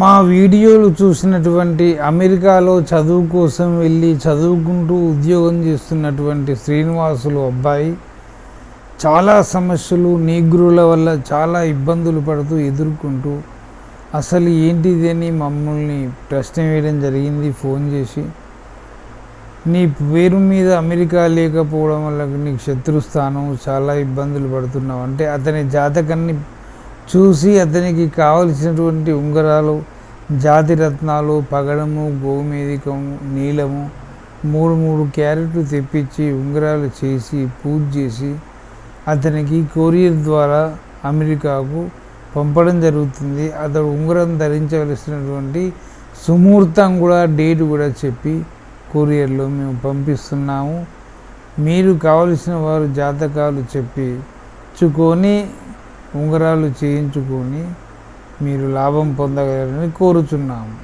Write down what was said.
మా వీడియోలు చూసినటువంటి అమెరికాలో చదువు కోసం వెళ్ళి చదువుకుంటూ ఉద్యోగం చేస్తున్నటువంటి శ్రీనివాసులు అబ్బాయి చాలా సమస్యలు నీగ్రుల వల్ల చాలా ఇబ్బందులు పడుతూ ఎదుర్కొంటూ అసలు ఏంటిది అని మమ్మల్ని ప్రశ్న వేయడం జరిగింది ఫోన్ చేసి. నీ పేరు మీద అమెరికా లేకపోవడం వల్ల నీకు శత్రుస్థానం, చాలా ఇబ్బందులు పడుతున్నావు అంటే అతని జాతకాన్ని చూసి అతనికి కావలసినటువంటి ఉంగరాలు, జాతిరత్నాలు, పగడము, గోమేధికము, నీలము 3 క్యారెట్లు తెప్పించి ఉంగరాలు చేసి పూజ చేసి అతనికి కొరియర్ ద్వారా అమెరికాకు పంపడం జరుగుతుంది. అతడు ఉంగరం ధరించవలసినటువంటి సుముహూర్తం కూడా, డేట్ కూడా చెప్పి కొరియర్లో మేము పంపిస్తున్నాము. మీరు కావలసిన వారు జాతకాలు చెప్పించుకొని ఉంగరాలు చేయించుకొని మీరు లాభం పొందగలరని కోరుచున్నాము.